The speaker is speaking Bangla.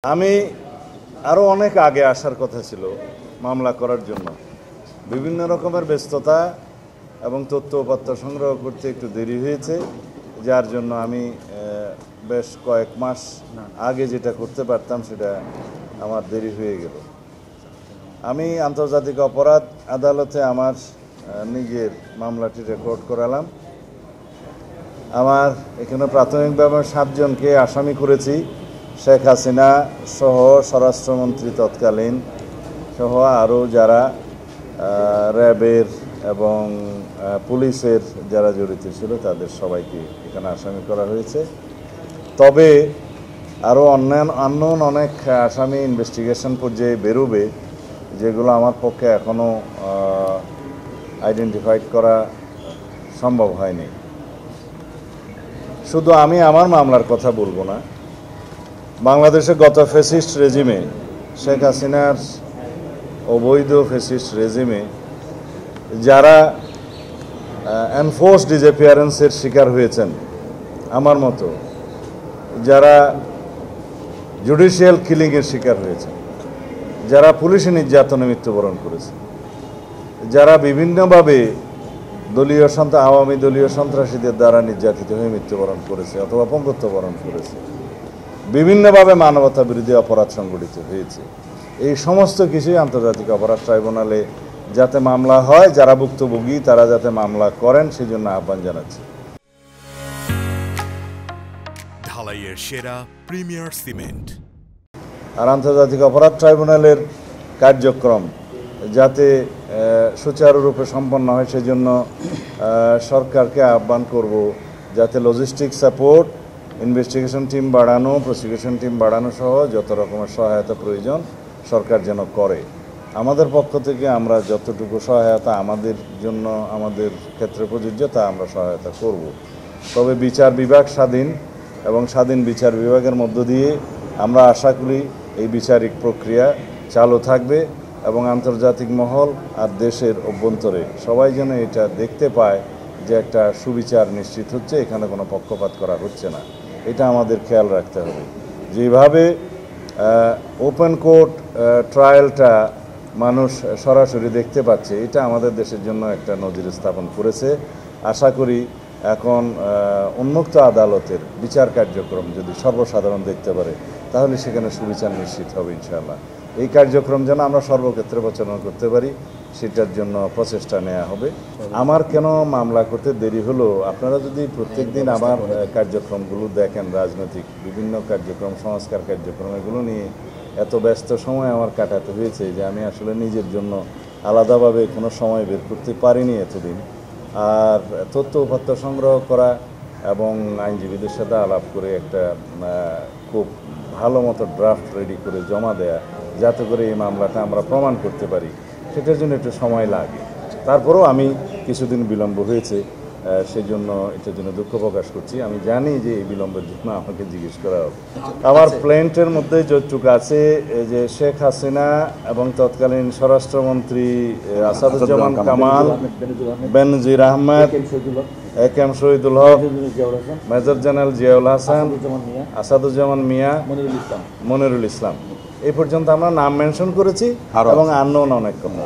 আমি আরো অনেক আগে আসার কথা ছিল মামলা করার জন্য। বিভিন্ন রকমের ব্যস্ততা এবং তথ্য উপাত্ত সংগ্রহ করতে একটু দেরি হয়েছে, যার জন্য আমি বেশ কয়েক মাস আগে যেটা করতে পারতাম সেটা আমার দেরি হয়ে গেল। আমি আন্তর্জাতিক অপরাধ আদালতে আমার নিজের মামলাটি রেকর্ড করালাম। আমার এখানে প্রাথমিকভাবে 7 জনকে আসামি করেছি। শেখ হাসিনা সহ স্বরাষ্ট্রমন্ত্রী তৎকালীন সহ আরও যারা র্যাবের এবং পুলিশের যারা জড়িত ছিল তাদের সবাইকে এখানে আসামি করা হয়েছে। তবে আরও অন্য অনেক আসামি ইনভেস্টিগেশন পর্যায়ে বেরোবে, যেগুলো আমার পক্ষে এখনও আইডেন্টিফাইড করা সম্ভব হয়নি। শুধু আমি আমার মামলার কথা বলবো না, বাংলাদেশে গত ফ্যাসিস্ট রেজিমে, শেখ হাসিনার অবৈধ ফ্যাসিস্ট রেজিমে যারা এনফোর্স ডিসঅ্যাপিয়ারেন্সের শিকার হয়েছেন, আমার মতো যারা জুডিশিয়াল কিলিংয়ের শিকার হয়েছেন, যারা পুলিশি নির্যাতনে মৃত্যুবরণ করেছে, যারা বিভিন্নভাবে আওয়ামী দলীয় সন্ত্রাসীদের দ্বারা নির্যাতিত হয়ে মৃত্যুবরণ করেছে অথবা পঙ্গুত্ব বরণ করেছে, বিভিন্নভাবে মানবতা বিরোধী অপরাধ সংঘটিত হয়েছে, এই সমস্ত কিছুই আন্তর্জাতিক অপরাধ ট্রাইব্যুনালে যাতে মামলা হয়, যারা ভুক্তভোগী তারা যাতে মামলা করেন সেজন্য আহ্বান জানাচ্ছি। ঢালাইয়ের সেরা প্রিমিয়ার সিমেন্ট আর আন্তর্জাতিক অপরাধ ট্রাইব্যুনালের কার্যক্রম যাতে সুচারুরূপে সম্পন্ন হয় সেজন্য সরকারকে আহ্বান করব যাতে লজিস্টিক সাপোর্ট, ইনভেস্টিগেশন টিম বাড়ানো, প্রসিকিউশন টিম বাড়ানো সহ যত রকমের সহায়তা প্রয়োজন সরকার যেন করে। আমাদের পক্ষ থেকে আমরা যতটুকু সহায়তা আমাদের জন্য আমাদের ক্ষেত্রে প্রযোজ্য তা আমরা সহায়তা করব। তবে বিচার বিভাগ স্বাধীন এবং স্বাধীন বিচার বিভাগের মধ্য দিয়ে আমরা আশা করি এই বিচারিক প্রক্রিয়া চালু থাকবে এবং আন্তর্জাতিক মহল আর দেশের অভ্যন্তরে সবাই যেন এটা দেখতে পায় যে একটা সুবিচার নিশ্চিত হচ্ছে, এখানে কোনো পক্ষপাত করা হচ্ছে না। এটা আমাদের খেয়াল রাখতে হবে। যেভাবে ওপেন কোর্ট ট্রায়ালটা মানুষ সরাসরি দেখতে পাচ্ছে, এটা আমাদের দেশের জন্য একটা নজির স্থাপন করেছে। আশা করি এখন উন্মুক্ত আদালতের বিচার কার্যক্রম যদি সর্বসাধারণ দেখতে পারে তাহলে সেখানে সুবিচার নিশ্চিত হবে ইনশাআল্লাহ। এই কার্যক্রম যেন আমরা সর্বক্ষেত্রে পরিচালনা করতে পারি সেটার জন্য প্রচেষ্টা নেওয়া হবে। আমার কেন মামলা করতে দেরি হলো, আপনারা যদি প্রত্যেক দিন আমার কার্যক্রমগুলো দেখেন, রাজনৈতিক বিভিন্ন কার্যক্রম, সংস্কার কার্যক্রম, এগুলো নিয়ে এত ব্যস্ত সময় আমার কাটাতে হয়েছে যে আমি আসলে নিজের জন্য আলাদাভাবে কোনো সময় বের করতে পারিনি এতদিন। আর তথ্য উপাত্ত সংগ্রহ করা এবং আইনজীবীদের সাথে আলাপ করে একটা খুব ভালো মতো ড্রাফট রেডি করে জমা দেয়া, যাতে করে এই মামলাটা আমরা প্রমাণ করতে পারি, সেটার জন্য একটু সময় লাগে। তারপরেও আমি কিছুদিন বিলম্ব হয়েছে, সেই জন্য এটার জন্য দুঃখ প্রকাশ করছি। আমি জানি যে এই বিলম্বের জন্য আমাকে জিজ্ঞেস করা হবে। আমার প্ল্যান্টের মধ্যে যতটুকু আছে যে শেখ হাসিনা এবং তৎকালীন স্বরাষ্ট্রমন্ত্রী আসাদুজ্জামান কামাল, বেনজির আহমেদ, একেএম শহীদুল হক, মেজর জেনারেল জিয়াউল হাসান, আসাদুজ্জামান মিয়া, মনিরুল ইসলাম, এই পর্যন্ত আমরা নাম মেনশন করেছি এবং আননোন অনেক কথা।